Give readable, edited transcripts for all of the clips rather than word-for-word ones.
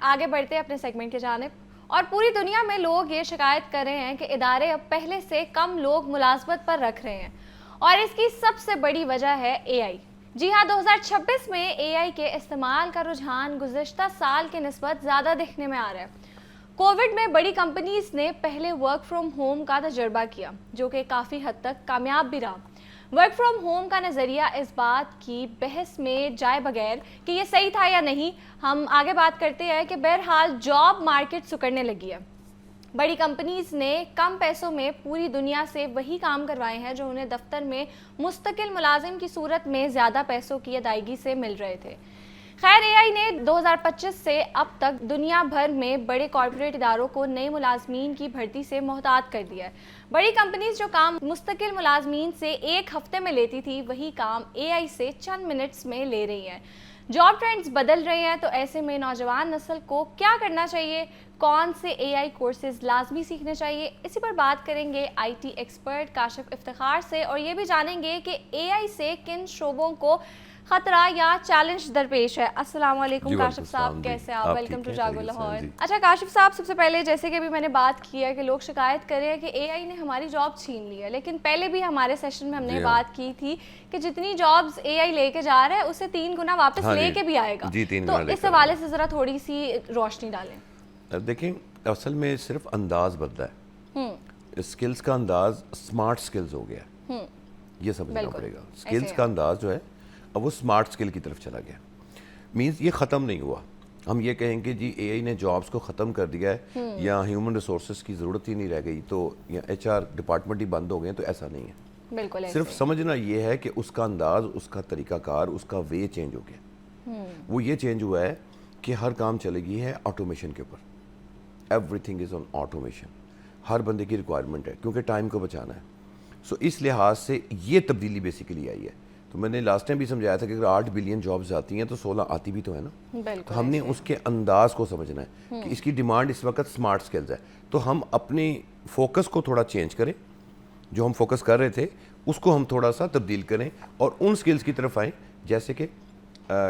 آگے بڑھتے ہیں اپنے سیگمنٹ کی جانب، اور پوری دنیا میں لوگ یہ شکایت کر رہے ہیں کہ ادارے اب پہلے سے کم لوگ ملازمت پر رکھ رہے ہیں، اور اس کی سب سے بڑی وجہ ہے اے آئی۔ جی ہاں، 2026 میں اے آئی کے استعمال کا رجحان گزشتہ سال کے نسبت زیادہ دیکھنے میں آ رہا ہے۔ کووڈ میں بڑی کمپنیز نے پہلے ورک فرام ہوم کا تجربہ کیا، جو کہ کافی حد تک کامیاب بھی رہا۔ ورک فرام ہوم کا نظریہ اس بات کی بحث میں جائے بغیر کہ یہ صحیح تھا یا نہیں، ہم آگے بات کرتے ہیں کہ بہرحال جاب مارکیٹ سکڑنے لگی ہے۔ بڑی کمپنیز نے کم پیسوں میں پوری دنیا سے وہی کام کروائے ہیں جو انہیں دفتر میں مستقل ملازم کی صورت میں زیادہ پیسوں کی ادائیگی سے مل رہے تھے۔ خیر، اے آئی نے 2025 سے اب تک دنیا بھر میں بڑے کارپوریٹ اداروں کو نئے ملازمین کی بھرتی سے محتاط کر دیا ہے۔ بڑی کمپنیز جو کام مستقل ملازمین سے ایک ہفتے میں لیتی تھی، وہی کام اے آئی سے چند منٹس میں لے رہی ہیں۔ جاب ٹرینڈز بدل رہے ہیں، تو ایسے میں نوجوان نسل کو کیا کرنا چاہیے؟ کون سے اے آئی کورسز لازمی سیکھنے چاہیے؟ اسی پر بات کریں گے I T expert Kashif Iftikhar سے، اور یہ بھی جانیں گے کہ اے آئی سے کن شعبوں کو خطرہ یا چیلنج درپیش ہے۔ السلام علیکم کاشف صاحب، کیسے آپ؟ Welcome to Jaago Lahore. اچھا کاشف صاحب، سب سے پہلے جیسے کہ ابھی میں نے بات کی ہے کہ لوگ شکایت کر رہے ہیں کہ اے آئی نے ہماری جاب چھین لی ہے، لیکن پہلے بھی ہمارے سیشن میں ہم نے بات کی تھی کہ جتنی جابز اے آئی لے کے جا رہا ہے اسے 3 گنا واپس لے کے بھی آئے گا، تو اس حوالے سے ذرا تھوڑی سی روشنی ڈالیں۔ دیکھیں، اصل میں صرف انداز بدلا ہے، اسکلز کا انداز اسمارٹ اسکلز ہو گیا، یہ سمجھنا پڑے گا۔ اسکلز کا انداز جو ہے اب وہ اسمارٹ اسکل کی طرف چلا گیا، مینز یہ ختم نہیں ہوا۔ ہم یہ کہیں کہ جی اے آئی نے جابس کو ختم کر دیا ہے یا ہیومن ریسورسز کی ضرورت ہی نہیں رہ گئی تو یا ایچ آر ڈپارٹمنٹ ہی بند ہو گئے، تو ایسا نہیں ہے۔ بالکل صرف سمجھنا یہ ہے کہ اس کا انداز، اس کا طریقہ کار، اس کا وے چینج ہو گیا۔ وہ یہ چینج ہوا ہے کہ ہر کام چلے گی ہے آٹومیشن کے اوپر، everything is on automation. ہر بندے کی ریکوائرمنٹ ہے کیونکہ ٹائم کو بچانا ہے۔ سو اس لحاظ سے یہ تبدیلی بیسیکلی آئی ہے۔ تو میں نے لاسٹ ٹائم بھی سمجھایا تھا کہ اگر 8 بلین جابز آتی ہیں تو 16 آتی بھی تو ہے نا، تو ہم نے اس کے انداز کو سمجھنا ہے کہ اس کی ڈیمانڈ اس وقت اسمارٹ اسکلز ہے، تو ہم اپنے فوکس کو تھوڑا چینج کریں، جو ہم فوکس کر رہے تھے اس کو ہم تھوڑا سا تبدیل کریں اور ان اسکلز کی طرف آئیں، جیسے کہ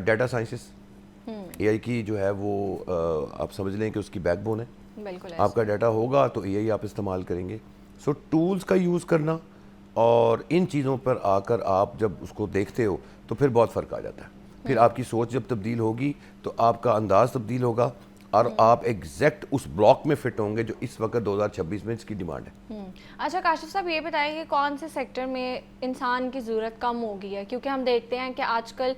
ڈیٹا سائنسز۔ اے آئی کی جو ہے وہ آپ سمجھ لیں کہ اس کی بیک بون ہے۔ آپ کا ڈیٹا ہوگا تو اے آئی آپ استعمال کریں گے۔ سو ٹولز کا یوز کرنا اور ان چیزوں پر آ کر آپ جب اس کو دیکھتے ہو تو پھر بہت فرق آ جاتا ہے۔ پھر آپ کی سوچ جب تبدیل ہوگی تو آپ کا انداز تبدیل ہوگا اور آپ ایگزیکٹ اس بلاک میں فٹ ہوں گے جو اس وقت 2026 میں اس کی ڈیمانڈ ہے۔ اچھا کاشف صاحب، یہ بتائیں کہ کون سے سیکٹر میں انسان کی ضرورت کم ہو گئی ہے؟ کیونکہ ہم دیکھتے ہیں کہ آج کل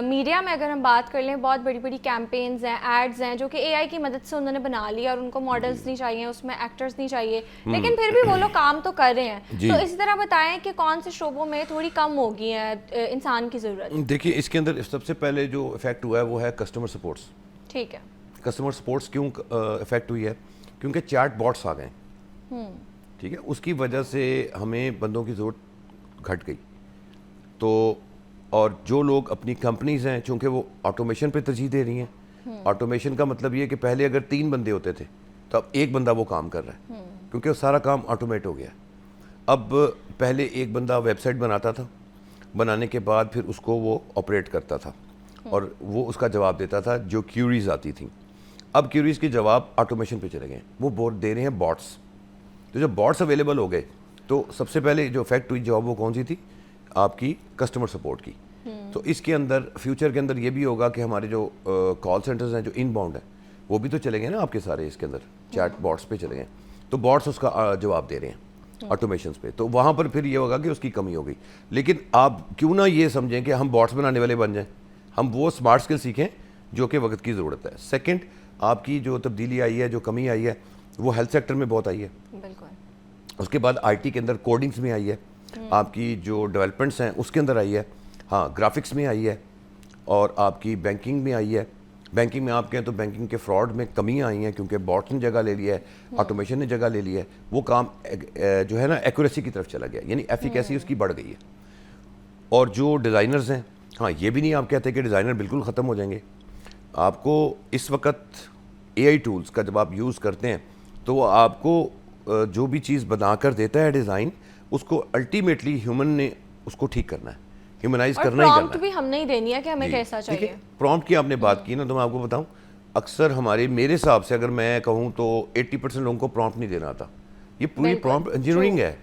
میڈیا میں اگر ہم بات کر لیں، بہت بڑی بڑی کیمپینز ہیں، ایڈز ہیں جو کہ اے آئی کی مدد سے انہوں نے بنا لی، اور ان کو ماڈلز نہیں چاہیے، اس میں ایکٹرز نہیں چاہیے، لیکن پھر بھی وہ لوگ کام تو کر رہے ہیں۔ تو اسی طرح بتائیں کہ کون سے شعبوں میں تھوڑی کم ہو گئی ہے انسان کی ضرورت؟ دیکھیے، اس کے اندر سب سے پہلے جو افیکٹ ہوا ہے وہ ہے کسٹمر سپورٹس۔ ٹھیک ہے، کسٹمر سپورٹس کیوں افیکٹ ہوئی ہے؟ کیونکہ چیٹ باٹس آ گئے، ٹھیک ہے، اس کی وجہ سے ہمیں بندوں کی ضرورت گھٹ گئی۔ تو اور جو لوگ اپنی کمپنیز ہیں چونکہ وہ آٹومیشن پہ ترجیح دے رہی ہیں۔ آٹومیشن کا مطلب یہ کہ پہلے اگر 3 بندے ہوتے تھے تو اب ایک بندہ وہ کام کر رہا ہے، کیونکہ وہ سارا کام آٹومیٹ ہو گیا۔ اب پہلے ایک بندہ ویب سائٹ بناتا تھا، بنانے کے بعد پھر اس کو وہ آپریٹ کرتا تھا اور وہ اس کا جواب دیتا تھا جو کیوریز آتی تھیں۔ اب کیوریز کے جواب آٹومیشن پہ چلے گئے، وہ بورڈ دے رہے ہیں باٹس۔ تو جب باٹس اویلیبل ہو گئے تو سب سے پہلے جو افیکٹ ہوئی جاب وہ کون سی تھی؟ آپ کی کسٹمر سپورٹ کی۔ تو اس کے اندر فیوچر کے اندر یہ بھی ہوگا کہ ہمارے جو کال سینٹرز ہیں جو ان باؤنڈ ہیں وہ بھی تو چلے گئے نا آپ کے سارے اس کے اندر چیٹ باٹس پہ چلے گئے، تو باٹس اس کا جواب دے رہے ہیں آٹومیشنز پہ، تو وہاں پر پھر یہ ہوگا کہ اس کی کمی ہو گئی۔ لیکن آپ کیوں نہ یہ سمجھیں کہ ہم باٹس بنانے والے بن جائیں، ہم وہ اسمارٹ اسکل سیکھیں جو کہ وقت کی ضرورت ہے۔ سیکنڈ، آپ کی جو تبدیلی آئی ہے، جو کمی آئی ہے، وہ ہیلتھ سیکٹر میں بہت آئی ہے۔ بالکل۔ اس کے بعد آئی ٹی کے اندر کوڈنگز میں آئی ہے، آپ کی جو ڈیولپمنٹس ہیں اس کے اندر آئی ہے، ہاں گرافکس میں آئی ہے، اور آپ کی بینکنگ میں آئی ہے۔ بینکنگ میں آپ کہیں تو بینکنگ کے فراڈ میں کمیاں آئی ہیں کیونکہ باٹس نے جگہ لے لیا ہے، آٹومیشن نے جگہ لے لی ہے، وہ کام جو ہے نا ایکوریسی کی طرف چلا گیا، یعنی ایفیکیسی اس کی بڑھ گئی ہے۔ اور جو ڈیزائنرز ہیں، ہاں یہ بھی نہیں آپ کہتے کہ ڈیزائنر بالکل ختم ہو جائیں گے۔ آپ کو اس وقت اے آئی ٹولز کا جب آپ یوز کرتے ہیں تو وہ آپ کو جو بھی چیز بنا کر دیتا ہے ڈیزائن، اس کو الٹیمیٹلی ہیومن نے اس کو ٹھیک کرنا ہے، ہیومنائز کرنا ہی کرنا ہے۔ پرومپٹ بھی ہم نہیں دینی ہے کہ ہمیں کیسا چاہیے۔ پرومپٹ کی آپ نے بات کی نا، تو میں آپ کو بتاؤں اکثر میرے حساب سے اگر میں کہوں تو 80% لوگوں کو پرومپٹ نہیں دینا آتا. یہ پوری پرومپٹ انجینئرنگ ہے.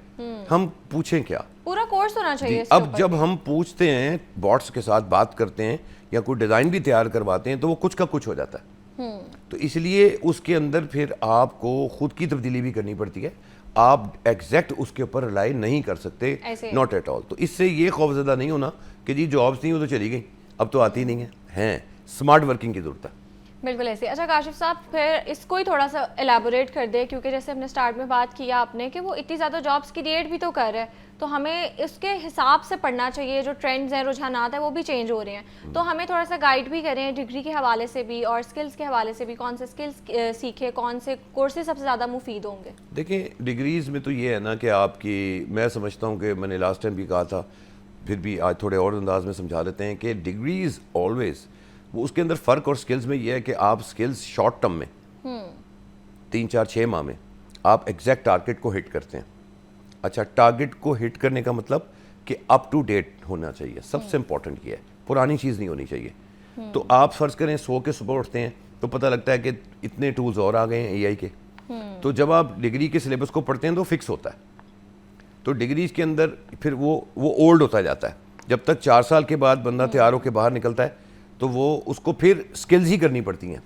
ہم پوچھیں کیا, پورا کورس ہونا چاہیے. اب جب ہم پوچھتے ہیں باٹس کے ساتھ بات کرتے ہیں یا کوئی ڈیزائن بھی تیار کرواتے ہیں تو وہ کچھ کا کچھ ہو جاتا ہے. تو اس لیے اس کے اندر پھر آپ کو خود کی تبدیلی بھی کرنی پڑتی ہے. آپ ایگزیکٹ اس کے اوپر ریلائی نہیں کر سکتے, ناٹ ایٹ آل. تو اس سے یہ خوف زدہ نہیں ہونا کہ جی جابس نہیں وہ تو چلی گئی, اب تو آتی نہیں ہیں. اسمارٹ ورکنگ کی ضرورت ہے. بالکل ایسے. اچھا کاشف صاحب, پھر اس کو ہی تھوڑا سا ایلیبوریٹ کر دیں, کیونکہ جیسے ہم نے سٹارٹ میں بات کیا آپ نے کہ وہ اتنی زیادہ جابس کریٹ بھی تو کر رہے ہیں, تو ہمیں اس کے حساب سے پڑھنا چاہیے. جو ٹرینڈز ہیں, رجحانات ہیں, وہ بھی چینج ہو رہے ہیں, تو ہمیں تھوڑا سا گائیڈ بھی کریں ڈگری کے حوالے سے بھی اور اسکلس کے حوالے سے بھی. کون سے اسکلس سیکھے, کون سے کورسز سب سے زیادہ مفید ہوں گے؟ دیکھیں ڈگریز میں تو یہ ہے نا کہ آپ کی, میں سمجھتا ہوں کہ میں نے لاسٹ ٹائم بھی کہا تھا, پھر بھی آج تھوڑے اور انداز میں سمجھا دیتے ہیں کہ ڈگریز آلویز وہ اس کے اندر فرق اور سکلز میں یہ ہے کہ آپ سکلز شارٹ ٹرم میں 3-4-6 ماہ میں آپ ایگزیکٹ ٹارگٹ کو ہٹ کرتے ہیں. اچھا, ٹارگٹ کو ہٹ کرنے کا مطلب کہ اپ ٹو ڈیٹ ہونا چاہیے. سب سے امپورٹنٹ یہ ہے, پرانی چیز نہیں ہونی چاہیے. تو آپ فرض کریں 100 کے صبح اٹھتے ہیں تو پتہ لگتا ہے کہ اتنے ٹولز اور آ گئے ہیں اے آئی کے. تو جب آپ ڈگری کے سلیبس کو پڑھتے ہیں تو فکس ہوتا ہے. تو ڈگریز کے اندر پھر وہ اولڈ ہوتا جاتا ہے. جب تک 4 سال کے بعد بندہ تیار ہو کے باہر نکلتا ہے تو وہ اس کو پھر سکلز ہی کرنی پڑتی ہیں,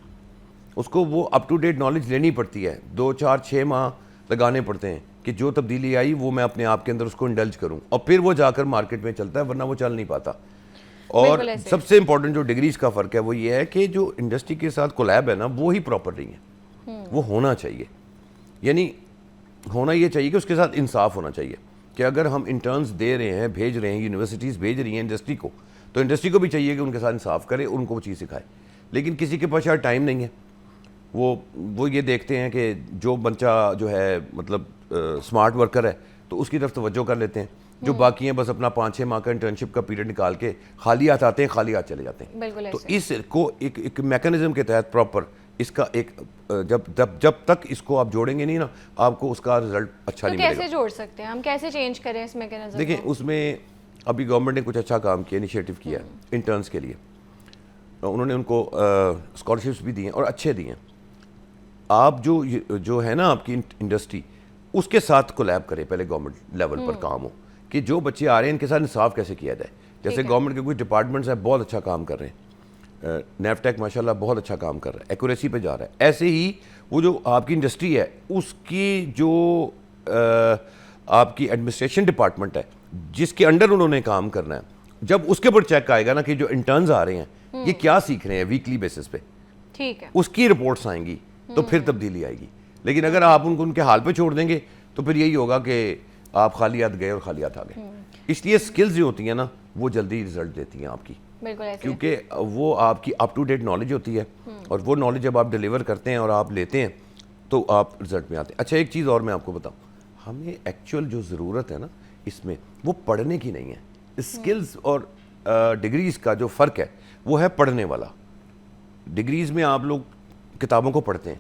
اس کو وہ اپ ٹو ڈیٹ نالج لینی پڑتی ہے. 2-4-6 ماہ لگانے پڑتے ہیں کہ جو تبدیلی آئی وہ میں اپنے آپ کے اندر اس کو انڈلج کروں, اور پھر وہ جا کر مارکیٹ میں چلتا ہے, ورنہ وہ چل نہیں پاتا. اور سب سے امپورٹنٹ جو ڈگریز کا فرق ہے وہ یہ ہے کہ جو انڈسٹری کے ساتھ کولیب ہے نا, وہ ہی پراپر نہیں ہے. وہ ہونا چاہیے, یعنی ہونا یہ چاہیے کہ اس کے ساتھ انصاف ہونا چاہیے کہ اگر ہم انٹرنز دے رہے ہیں, بھیج رہے ہیں, یونیورسٹیز بھیج رہی ہیں انڈسٹری کو, تو انڈسٹری کو بھی چاہیے کہ ان کے ساتھ انصاف کرے, ان کو وہ چیز سکھائے. لیکن کسی کے پاس شاید ٹائم نہیں ہے, وہ یہ دیکھتے ہیں کہ جو بچہ جو ہے مطلب اسمارٹ ورکر ہے تو اس کی طرف توجہ کر لیتے ہیں. جو باقی ہیں بس اپنا 5-6 ماہ کا انٹرنشپ کا پیریڈ نکال کے خالی ہاتھ آتے ہیں, خالی ہاتھ چلے جاتے ہیں. تو اس کو ایک میکانزم کے تحت پراپر اس کا ایک جب تک اس کو آپ جوڑیں گے نہیں نا, آپ کو اس کا رزلٹ اچھا نہیں ملے گا. کیسے جوڑ سکتے ہیں ہم, کیسے چینج کریں اس میکانزم؟ دیکھیں اس میں ابھی گورنمنٹ نے کچھ اچھا کام کیا, انیشیٹو کیا ہے انٹرنس کے لیے. انہوں نے ان کو اسکالرشپس بھی دی ہیں اور اچھے دی ہیں. آپ جو ہے نا آپ کی انڈسٹری, اس کے ساتھ کولیب کرے پہلے گورنمنٹ لیول پر کام ہو کہ جو بچے آ رہے ہیں ان کے ساتھ انصاف کیسے کیا جائے. جیسے گورنمنٹ کے کچھ ڈپارٹمنٹس ہیں بہت اچھا کام کر رہے ہیں, نیفٹیک ماشاءاللہ بہت اچھا کام کر رہا ہے, ایکوریسی پہ جا رہا ہے. ایسے ہی وہ جو آپ کی انڈسٹری ہے اس کی جو آپ کی ایڈمنسٹریشن ڈپارٹمنٹ ہے جس کے انڈر انہوں نے کام کرنا ہے, جب اس کے اوپر چیک آئے گا نا کہ جو انٹرنز آ رہے ہیں یہ کیا سیکھ رہے ہیں ویکلی بیسس پہ, ٹھیک ہے, اس کی رپورٹس آئیں گی تو پھر تبدیلی آئے گی. لیکن اگر آپ ان کو ان کے حال پہ چھوڑ دیں گے تو پھر یہی ہوگا کہ آپ خالی ہاتھ گئے اور خالی ہاتھ آ گئے. اس لیے سکلز جو ہوتی ہیں نا وہ جلدی رزلٹ دیتی ہیں آپ کی, کیونکہ وہ آپ کی اپ ٹو ڈیٹ نالج ہوتی ہے, اور وہ نالج جب آپ ڈیلیور کرتے ہیں اور آپ لیتے ہیں تو آپ رزلٹ میں آتے ہیں. اچھا ایک چیز اور میں آپ کو بتاؤں, ہمیں ایکچوئل جو ضرورت ہے نا اس میں وہ پڑھنے کی نہیں ہے. اسکلز اور ڈگریز کا جو فرق ہے وہ ہے پڑھنے والا. ڈگریز میں آپ لوگ کتابوں کو پڑھتے ہیں,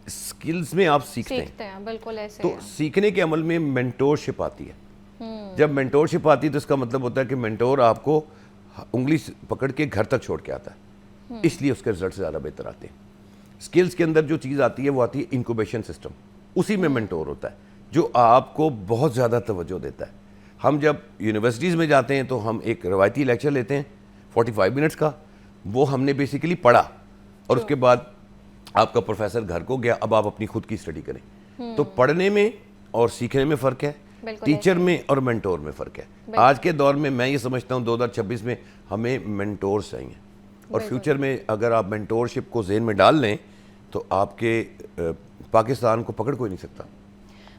اسکلز میں آپ سیکھتے ہیں. بالکل ایسے. تو سیکھنے کے عمل میں مینٹورشپ آتی ہے. جب مینٹورشپ آتی ہے تو اس کا مطلب ہوتا ہے کہ مینٹور آپ کو انگلی پکڑ کے گھر تک چھوڑ کے آتا ہے, اس لیے اس کے رزلٹ زیادہ بہتر آتے ہیں. اسکلز کے اندر جو چیز آتی ہے وہ آتی ہے انکوبیشن سسٹم, اسی میں مینٹور ہوتا ہے جو آپ کو بہت زیادہ توجہ دیتا ہے. ہم جب یونیورسٹیز میں جاتے ہیں تو ہم ایک روایتی لیکچر لیتے ہیں 45 منٹس کا, وہ ہم نے بیسیکلی پڑھا اور اس کے بعد آپ کا پروفیسر گھر کو گیا, اب آپ اپنی خود کی اسٹڈی کریں. تو پڑھنے میں اور سیکھنے میں فرق ہے, ٹیچر میں اور مینٹور میں فرق ہے. آج کے دور میں میں یہ سمجھتا ہوں 2026 میں ہمیں مینٹورز چاہیے, اور فیوچر میں اگر آپ مینٹورشپ کو ذہن میں ڈال لیں تو آپ کے پاکستان کو پکڑ کوئی نہیں سکتا.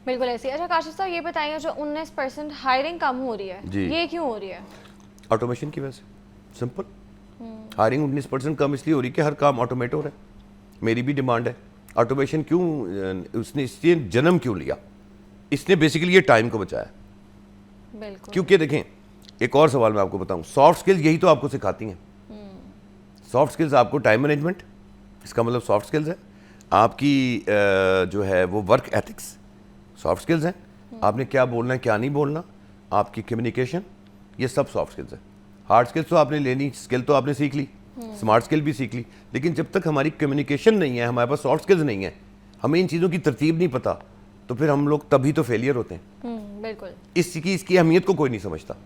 بالکل ایسی. اچھا کاشف صاحب یہ بتائیے, جو 19% ہائرنگ کم ہو رہی ہے یہ کیوں ہو رہی ہے؟ آٹومیشن کی وجہ سے. سمپل, ہائرنگ 19% کم اس لیے ہو رہی ہے کہ ہر کام آٹومیٹ ہو رہا ہے. میری بھی ڈیمانڈ ہے آٹومیشن کیوں, اس نے اس لیے جنم کیوں لیا, اس نے بیسیکلی یہ ٹائم کو بچایا. بالکل. کیونکہ دیکھیں ایک اور سوال میں آپ کو بتاؤں, سافٹ سکلز یہی تو آپ کو سکھاتی ہیں. سافٹ سکلز آپ کو ٹائم مینجمنٹ, اس کا مطلب سافٹ سکلز ہے. آپ کی جو ہے وہ ورک ایتھکس سافٹ سکلز ہیں. آپ نے کیا بولنا ہے کیا نہیں بولنا, آپ کی کمیونیکیشن, یہ سب سافٹ سکلز ہیں. ہارڈ سکلز تو آپ نے لینی, اسکل تو آپ نے سیکھ لی, اسمارٹ اسکل بھی سیکھ لی, لیکن جب تک ہماری کمیونیکیشن نہیں ہے, ہمارے پاس سافٹ اسکلز نہیں ہیں, ہمیں ان چیزوں کی ترتیب نہیں پتہ, تو پھر ہم لوگ تبھی تو فیلئر ہوتے ہیں. بالکل اس کی اہمیت کو کوئی نہیں سمجھتا.